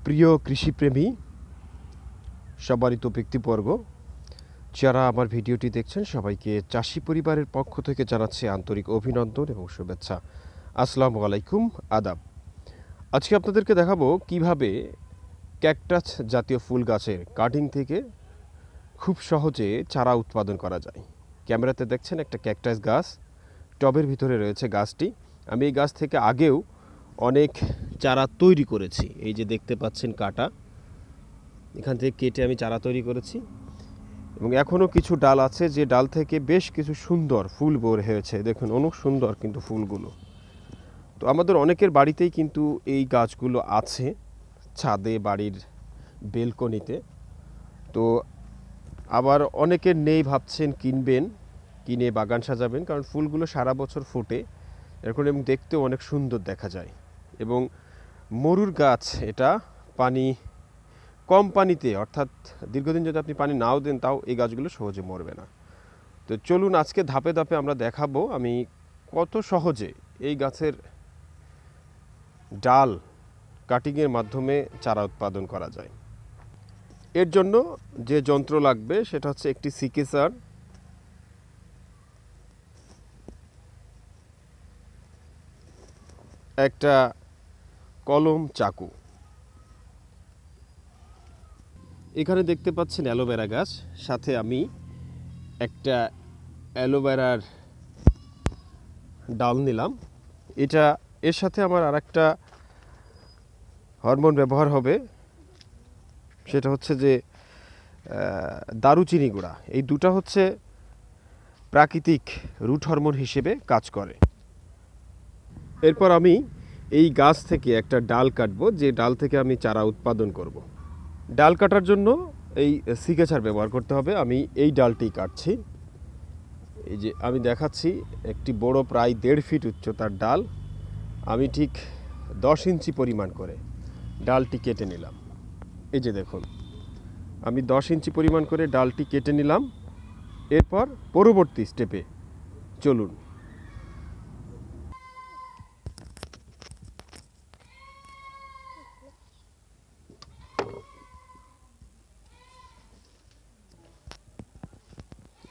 প্রিয় কৃষিপ্রেমী সবারই তো ব্যক্তিবর্গ যারা আমার ভিডিওটি দেখছেন সবাইকে চাষি পরিবারের পক্ষ থেকে জানাচ্ছি আন্তরিক অভিনন্দন এবং শুভেচ্ছা। আসসালামু আলাইকুম, আদাব। আজকে আপনাদেরকে দেখাবো কিভাবে ক্যাকটাস জাতীয় ফুল গাছের কাটিং থেকে খুব সহজে চারা উৎপাদন করা যায়। ক্যামেরাতে দেখছেন একটা ক্যাকটাস গাছ, টবের ভিতরে রয়েছে গাছটি। আমি এই গাছ থেকে আগেও অনেক চারা তৈরি করেছি। এই যে দেখতে পাচ্ছেন কাটা, এখান থেকে কেটে আমি চারা তৈরি করেছি এবং এখনও কিছু ডাল আছে যে ডাল থেকে বেশ কিছু সুন্দর ফুল বের হয়েছে। দেখুন অনেক সুন্দর কিন্তু ফুলগুলো। তো আমাদের অনেকের বাড়িতেই কিন্তু এই গাছগুলো আছে, ছাদে, বাড়ির বেলকনিতে। তো আবার অনেকের নেই, ভাবছেন কিনবেন, কিনে বাগান সাজাবেন, কারণ ফুলগুলো সারা বছর ফোটে এরকম এবং দেখতেও অনেক সুন্দর দেখা যায়। এবং মরুর গাছ, এটা পানি কম পানিতে, অর্থাৎ দীর্ঘদিন যদি আপনি পানি নাও দেন তাও এই গাছগুলো সহজে মরবে না। তো চলুন আজকে ধাপে ধাপে আমরা দেখাবো আমি কত সহজে এই গাছের ডাল কাটিংয়ের মাধ্যমে চারা উৎপাদন করা যায়। এর জন্য যে যন্ত্র লাগবে সেটা হচ্ছে একটি সিকেসার, একটা কলম, চাকু। এখানে দেখতে পাচ্ছেন অ্যালোভেরা গাছ, সাথে আমি একটা অ্যালোভেরার ডাল নিলাম। এর সাথে আমার আরেকটা হরমোন ব্যবহার হবে, সেটা হচ্ছে যে দারুচিনি গুঁড়া। এই দুটা হচ্ছে প্রাকৃতিক রুট হরমোন হিসেবে কাজ করে। এরপর আমি এই গাছ থেকে একটা ডাল কাটবো, যে ডাল থেকে আমি চারা উৎপাদন করব। ডাল কাটার জন্য এই সিকেচার ব্যবহার করতে হবে। আমি এই ডালটি কাটছি। এই যে আমি দেখাচ্ছি, একটি বড় প্রায় 1.5 ফিট উচ্চতার ডাল। আমি ঠিক 10 ইঞ্চি পরিমাণ করে ডালটি কেটে নিলাম। এই যে দেখুন, আমি 10 ইঞ্চি পরিমাণ করে ডালটি কেটে নিলাম। এরপর পরবর্তী স্টেপে চলুন।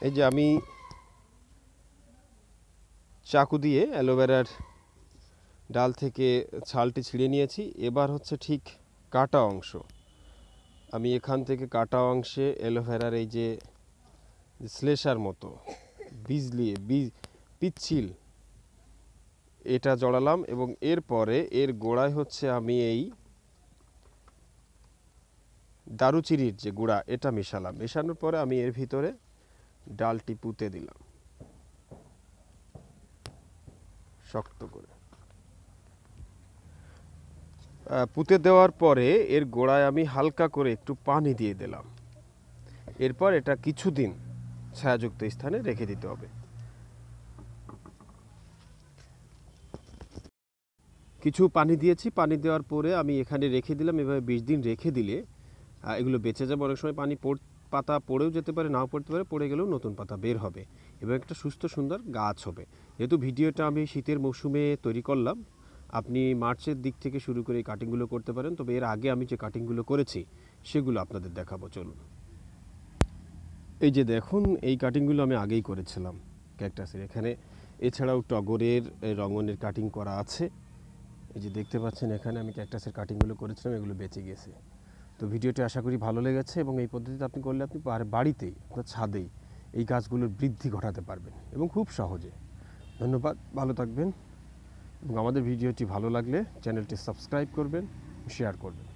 এই যে আমি চাকু দিয়ে অ্যালোভেরার ডাল থেকে ছালটি ছিঁড়ে নিয়েছি। এবার হচ্ছে ঠিক কাটা অংশ। আমি এখান থেকে কাটা অংশে অ্যালোভেরার এই যে শ্লেষার মতো পিচ্ছিল এটা জড়ালাম এবং এরপরে এর গোড়ায় হচ্ছে আমি এই দারুচিনির যে গুঁড়া এটা মেশালাম। মেশানোর পরে আমি এর ভিতরে ডালটি পুঁতে দিলাম শক্ত করে। পুঁতে দেওয়ার পরে এর গোড়ায় আমি হালকা করে একটু পানি দিয়ে দিলাম। এরপর এটা কিছুদিন ছায়াযুক্ত স্থানে রেখে দিতে হবে। কিছু পানি দিয়েছি, পানি দেওয়ার পরে আমি এখানে রেখে দিলাম। এভাবে 20 দিন রেখে দিলে এগুলো বেঁচে যাবে। অনেক সময় পাতা পড়েও যেতে পারে, নাও পড়তে পারে, পড়ে গেলেও নতুন পাতা বের হবে এবং একটা সুস্থ সুন্দর গাছ হবে। যেহেতু ভিডিওটা আমি শীতের মৌসুমে তৈরি করলাম, আপনি মার্চের দিক থেকে শুরু করে এই কাটিংগুলো করতে পারেন। তবে এর আগে আমি যে কাটিংগুলো করেছি সেগুলো আপনাদের দেখাবো, চলুন। এই যে দেখুন, এই কাটিংগুলো আমি আগেই করেছিলাম ক্যাকটাসের। এখানে এছাড়াও টগরের রঙনের কাটিং করা আছে। এই যে দেখতে পাচ্ছেন, এখানে আমি ক্যাকটাসের কাটিংগুলো করেছিলাম, এগুলো বেঁচে গেছে। তো ভিডিওটি আশা করি ভালো লেগেছে এবং এই পদ্ধতিতে আপনি করলে আপনি বাড়িতেই, আপনার ছাদেই এই গাছগুলোর বৃদ্ধি ঘটাতে পারবেন এবং খুব সহজে। ধন্যবাদ, ভালো থাকবেন এবং আমাদের ভিডিওটি ভালো লাগলে চ্যানেলটি সাবস্ক্রাইব করবেন, শেয়ার করবেন।